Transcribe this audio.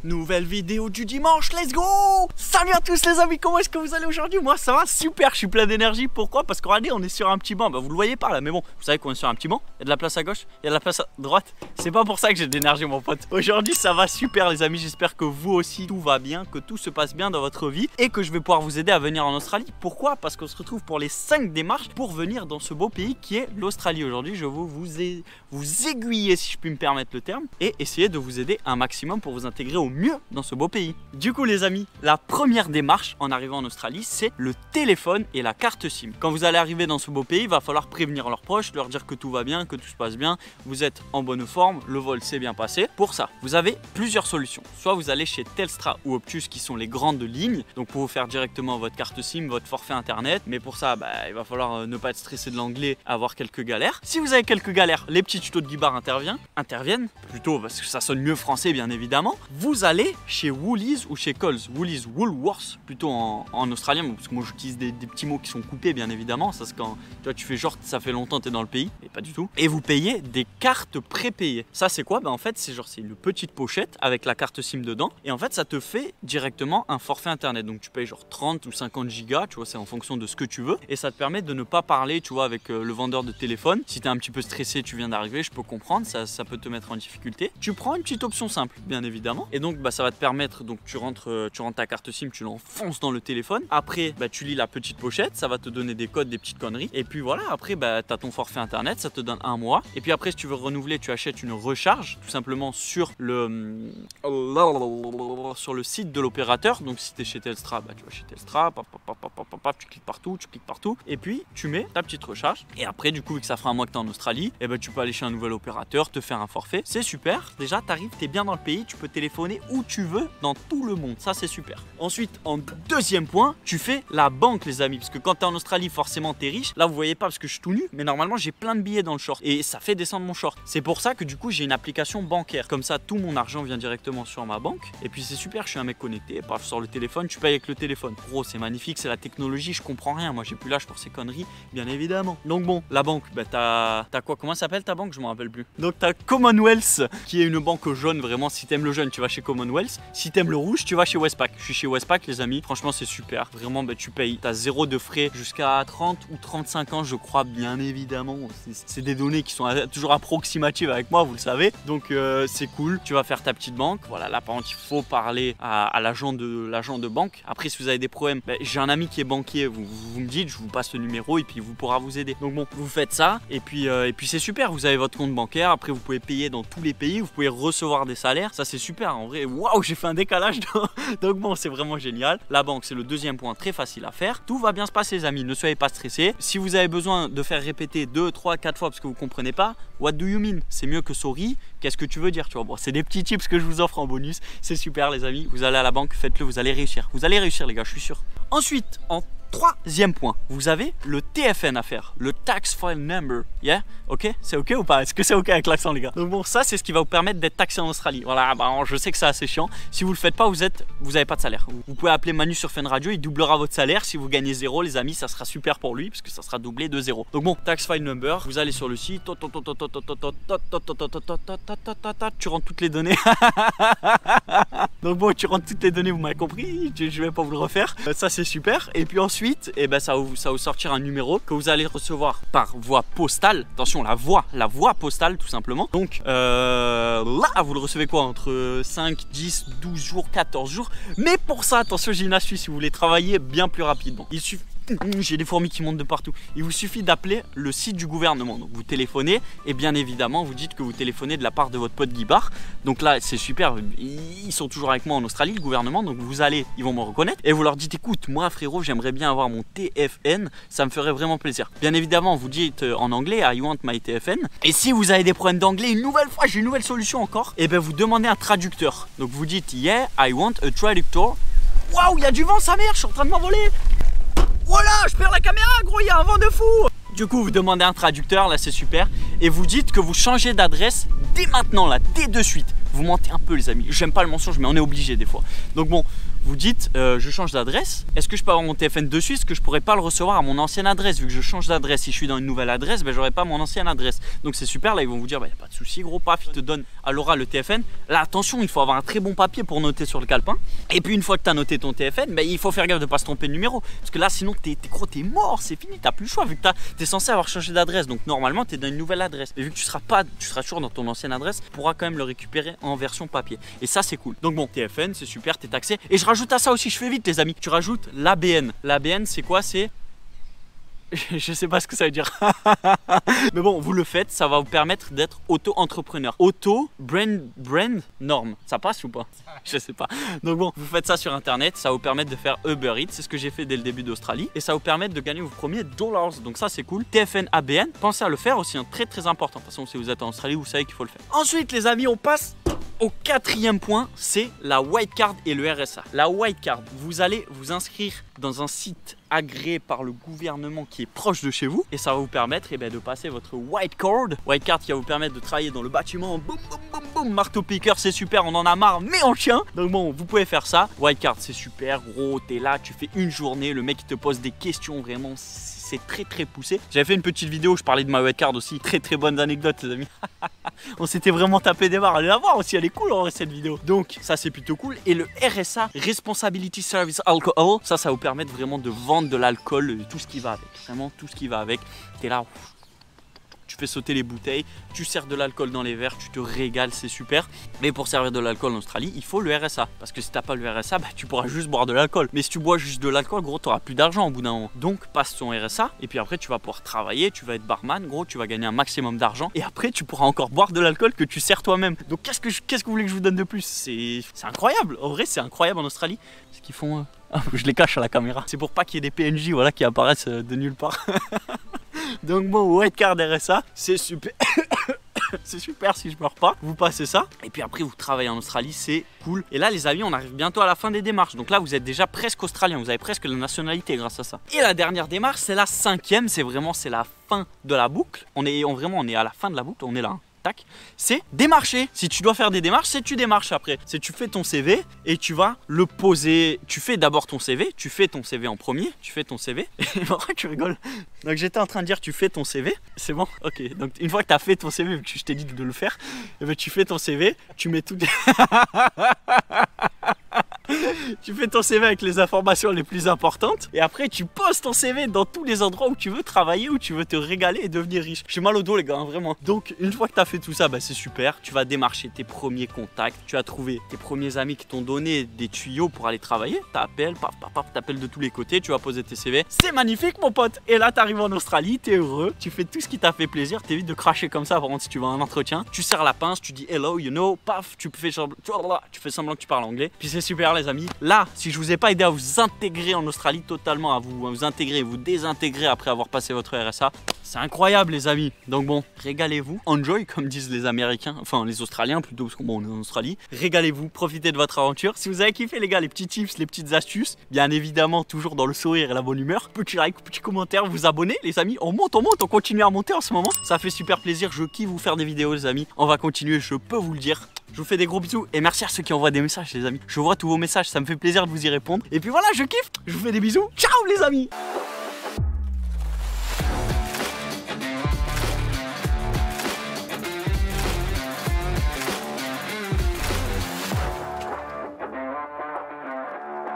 Nouvelle vidéo du dimanche, let's go! Salut à tous les amis, comment est-ce que vous allez aujourd'hui? Moi ça va super, je suis plein d'énergie. Pourquoi? Parce que regardez, on est sur un petit banc. Bah vous le voyez pas là, mais bon, vous savez qu'on est sur un petit banc. Il y a de la place à gauche, il y a de la place à droite. C'est pas pour ça que j'ai de l'énergie mon pote. Aujourd'hui ça va super les amis, j'espère que vous aussi tout va bien, que tout se passe bien dans votre vie et que je vais pouvoir vous aider à venir en Australie. Pourquoi? Parce qu'on se retrouve pour les 5 démarches pour venir dans ce beau pays qui est l'Australie. Aujourd'hui je vais vous aiguiller, si je puis me permettre le terme, et essayer de vous aider un maximum pour vous intégrer au mieux dans ce beau pays. Du coup les amis, la première démarche en arrivant en Australie, c'est le téléphone et la carte SIM. Quand vous allez arriver dans ce beau pays, il va falloir prévenir leurs proches, leur dire que tout va bien, que tout se passe bien, vous êtes en bonne forme, le vol s'est bien passé. Pour ça, vous avez plusieurs solutions. Soit vous allez chez Telstra ou Optus qui sont les grandes lignes, donc pour vous faire directement votre carte SIM, votre forfait internet, mais pour ça, il va falloir ne pas être stressé de l'anglais, avoir quelques galères. Si vous avez quelques galères, les petits tutos de Guy Bar interviennent, plutôt parce que ça sonne mieux français bien évidemment. Vous allez chez Woolies ou chez Coles, Woolworths plutôt en australien, parce que moi j'utilise des petits mots qui sont coupés bien évidemment. Ça c'est quand tu vois, tu fais genre ça fait longtemps que tu es dans le pays, et pas du tout. Et vous payez des cartes prépayées. Ça c'est quoi? En fait c'est une petite pochette avec la carte SIM dedans, et en fait ça te fait directement un forfait internet. Donc tu payes genre 30 ou 50 gigas, tu vois, c'est en fonction de ce que tu veux, et ça te permet de ne pas parler, tu vois, avec le vendeur de téléphone. Si tu es un petit peu stressé, tu viens d'arriver, je peux comprendre, ça peut te mettre en difficulté. Tu prends une petite option simple bien évidemment, et donc ça va te permettre, donc tu rentres ta carte SIM, tu l'enfonces dans le téléphone. Après tu lis la petite pochette, ça va te donner des codes, des petites conneries, et puis voilà, après tu as ton forfait internet, ça te donne 1 mois, et puis après si tu veux renouveler, tu achètes une recharge tout simplement sur le site de l'opérateur. Donc si tu es chez Telstra, tu vas chez Telstra, tu cliques partout, et puis tu mets ta petite recharge, et après du coup vu que ça fera un mois que tu es en Australie, et tu peux aller chez un nouvel opérateur, te faire un forfait. C'est super, déjà tu arrives, tu es bien dans le pays, tu peux téléphoner où tu veux dans tout le monde, ça c'est super. Ensuite en deuxième point, tu fais la banque les amis, parce que quand tu es en Australie forcément tu es riche. Là vous voyez pas parce que je suis tout nu, mais normalement j'ai plein de billets dans le short et ça fait descendre mon short. C'est pour ça que du coup j'ai une application bancaire, comme ça tout mon argent vient directement sur ma banque, et puis c'est super, je suis un mec connecté, paf, sur le téléphone, tu payes avec le téléphone. Gros c'est magnifique, c'est la technologie, je comprends rien, moi j'ai plus l'âge pour ces conneries bien évidemment. Donc bon, la banque, t'as quoi, comment ça s'appelle ta banque? Je m'en rappelle plus. Donc t'as Commonwealth qui est une banque jaune, vraiment si t'aimes le jaune tu vas chez Commonwealth, si t'aimes le rouge tu vas chez Westpac. Je suis chez Westpac les amis, franchement c'est super, vraiment tu payes, t'as 0 de frais jusqu'à 30 ou 35 ans je crois, bien évidemment. C'est des données qui sont toujours approximatives avec moi, vous le savez, donc c'est cool. Tu vas faire ta petite banque, voilà. Là par contre il faut parler à l'agent de banque. Après si vous avez des problèmes, j'ai un ami qui est banquier, vous me dites, je vous passe le numéro et puis il pourra vous aider. Donc bon, vous faites ça et puis c'est super, vous avez votre compte bancaire, après vous pouvez payer dans tous les pays, vous pouvez recevoir des salaires, ça c'est super en vrai. Waouh, j'ai fait un décalage donc bon, c'est vraiment génial. La banque c'est le deuxième point, très facile à faire. Tout va bien se passer les amis, ne soyez pas stressés. Si vous avez besoin de faire répéter 2, 3, 4 fois parce que vous comprenez pas, what do you mean, c'est mieux que sorry, qu'est-ce que tu veux dire, tu vois. Bon, c'est des petits tips que je vous offre en bonus, c'est super les amis. Vous allez à la banque, faites-le, vous allez réussir les gars, je suis sûr. Ensuite en troisième point, vous avez le TFN à faire, le Tax File Number. Yeah, ok, c'est ok ou pas? Est-ce que c'est ok avec l'accent les gars? Donc bon, ça c'est ce qui va vous permettre d'être taxé en Australie. Voilà, je sais que c'est assez chiant. Si vous le faites pas, vous avez pas de salaire. Vous pouvez appeler Manu sur Fun Radio, il doublera votre salaire. Si vous gagnez 0 les amis, ça sera super pour lui parce que ça sera doublé de 0. Donc bon, Tax File Number, vous allez sur le site, tu rentres toutes les données. Donc bon, tu rentres toutes les données, vous m'avez compris, je vais pas vous le refaire. Ça c'est super. Et puis ensuite, ça va vous sortir un numéro que vous allez recevoir par voie postale. Attention, la voie postale tout simplement. Donc là, vous le recevez quoi, entre 5, 10, 12 jours, 14 jours. Mais pour ça, attention, j'ai une astuce si vous voulez travailler bien plus rapidement. Il suffit... J'ai des fourmis qui montent de partout. Il vous suffit d'appeler le site du gouvernement. Donc vous téléphonez et bien évidemment vous dites que vous téléphonez de la part de votre pote Guy Bar. Donc là c'est super, ils sont toujours avec moi en Australie, le gouvernement. Donc vous allez, ils vont me reconnaître et vous leur dites écoute, moi frérot, j'aimerais bien avoir mon TFN, ça me ferait vraiment plaisir. Bien évidemment vous dites en anglais I want my TFN. Et si vous avez des problèmes d'anglais, une nouvelle fois, j'ai une nouvelle solution encore, et vous demandez un traducteur. Donc vous dites yeah I want a traductor. Waouh, il y a du vent sa mère, je suis en train de m'envoler. Voilà, je perds la caméra, gros, il y a un vent de fou. Du coup, vous demandez un traducteur, là c'est super. Et vous dites que vous changez d'adresse dès maintenant, là, dès de suite. Vous mentez un peu les amis, j'aime pas le mensonge mais on est obligé des fois. Donc bon, vous dites je change d'adresse, est-ce que je peux avoir mon TFN dessus, est-ce que je pourrais pas le recevoir à mon ancienne adresse, vu que je change d'adresse, si je suis dans une nouvelle adresse, ben j'aurai pas mon ancienne adresse. Donc c'est super, là ils vont vous dire, bah, y a pas de souci gros, paf, ils te donnent à l'oral le TFN. Là attention, il faut avoir un très bon papier pour noter sur le calepin. Et puis une fois que tu as noté ton TFN, ben, il faut faire gaffe de pas se tromper de numéro, parce que là sinon t'es mort, c'est fini, t'as plus le choix, vu que t'es censé avoir changé d'adresse, donc normalement t'es dans une nouvelle adresse. Mais vu que tu seras toujours dans ton ancienne adresse, tu pourras quand même le récupérer en version papier. Et ça c'est cool. Donc bon, TFN c'est super, t'es taxé. Et je rajoute à ça aussi, je fais vite les amis, tu rajoutes l'ABN. L'ABN c'est quoi? C'est... je sais pas ce que ça veut dire. Mais bon, vous le faites, ça va vous permettre d'être auto-entrepreneur. Brand norme. Ça passe ou pas? Je sais pas. Donc bon, vous faites ça sur internet, ça va vous permettre de faire Uber Eats, c'est ce que j'ai fait dès le début d'Australie, et ça va vous permettre de gagner vos premiers dollars. Donc ça c'est cool. TFN ABN, pensez à le faire aussi, très très important. De toute façon, si vous êtes en Australie, vous savez qu'il faut le faire. Ensuite les amis, on passe au quatrième point, c'est la white card et le RSA. La white card, vous allez vous inscrire dans un site agréé par le gouvernement qui est proche de chez vous, et ça va vous permettre de passer votre white card. White card qui va vous permettre de travailler dans le bâtiment, boum boum boum boum, marteau piqueur, c'est super, on en a marre, mais en chien. Donc bon, vous pouvez faire ça. White card c'est super, gros, t'es là, tu fais une journée, le mec il te pose des questions, vraiment c'est très très poussé. J'avais fait une petite vidéo, je parlais de ma white card aussi, très très bonne anecdote les amis. On s'était vraiment tapé des barres, allez la voir aussi, elle est cool en vrai cette vidéo. Donc ça c'est plutôt cool. Et le RSA, Responsibility Service Alcohol, ça va vous permettre vraiment de vendre de l'alcool, tout ce qui va avec, vraiment tout ce qui va avec. T'es là, tu fais sauter les bouteilles, tu sers de l'alcool dans les verres, tu te régales, c'est super. Mais pour servir de l'alcool en Australie, il faut le RSA. Parce que si t'as pas le RSA, tu pourras juste boire de l'alcool. Mais si tu bois juste de l'alcool, gros, t'auras plus d'argent au bout d'un moment. Donc passe ton RSA, et puis après tu vas pouvoir travailler, tu vas être barman, gros, tu vas gagner un maximum d'argent. Et après tu pourras encore boire de l'alcool que tu sers toi-même. Donc qu'est-ce que vous voulez que je vous donne de plus? C'est incroyable, en vrai c'est incroyable en Australie. Ce qu'ils font... je les cache à la caméra. C'est pour pas qu'il y ait des PNJ voilà, qui apparaissent de nulle part. Donc bon, white card RSA, c'est super. C'est super si je meurs pas, vous passez ça et puis après vous travaillez en Australie, c'est cool. Et là les amis, on arrive bientôt à la fin des démarches. Donc là vous êtes déjà presque australien, vous avez presque la nationalité grâce à ça. Et la dernière démarche, c'est la cinquième, c'est la fin de la boucle. On est à la fin de la boucle, on est là. Tac, c'est démarcher. Si tu dois faire des démarches, c'est tu démarches après. C'est tu fais ton CV et tu vas le poser. Tu fais d'abord ton CV, tu fais ton CV en premier, tu fais ton CV. Et pourquoi tu rigoles? Donc j'étais en train de dire tu fais ton CV, c'est bon? Ok, donc une fois que tu as fait ton CV, vu que je t'ai dit de le faire, et ben, tu fais ton CV, tu mets tout... Tu fais ton CV avec les informations les plus importantes et après tu poses ton CV dans tous les endroits où tu veux travailler, où tu veux te régaler et devenir riche. J'ai mal au dos les gars, hein, vraiment. Donc une fois que tu as fait tout ça, c'est super. Tu vas démarcher tes premiers contacts, tu as trouvé tes premiers amis qui t'ont donné des tuyaux pour aller travailler. T'appelles, paf, paf, paf, t'appelles de tous les côtés, tu vas poser tes CV. C'est magnifique mon pote. Et là t'arrives en Australie, t'es heureux, tu fais tout ce qui t'a fait plaisir, t'évites de cracher comme ça par contre si tu vas à un entretien. Tu serres la pince, tu dis hello, you know, paf, tu fais semblant que tu parles anglais. Puis c'est super les amis. Là, si je vous ai pas aidé à vous intégrer en Australie totalement, à vous intégrer, vous désintégrer après avoir passé votre RSA, c'est incroyable les amis. Donc bon, régalez-vous, enjoy comme disent les Américains, enfin les Australiens plutôt parce qu'on est en Australie. Régalez-vous, profitez de votre aventure. Si vous avez kiffé les gars, les petits tips, les petites astuces, bien évidemment toujours dans le sourire et la bonne humeur. Petit like, petit commentaire, vous abonnez les amis. On monte, on continue à monter en ce moment. Ça fait super plaisir, je kiffe vous faire des vidéos les amis. On va continuer, je peux vous le dire. Je vous fais des gros bisous et merci à ceux qui envoient des messages les amis. Je vois tous vos messages, ça me fait plaisir de vous y répondre. Et puis voilà, je kiffe, je vous fais des bisous. Ciao les amis.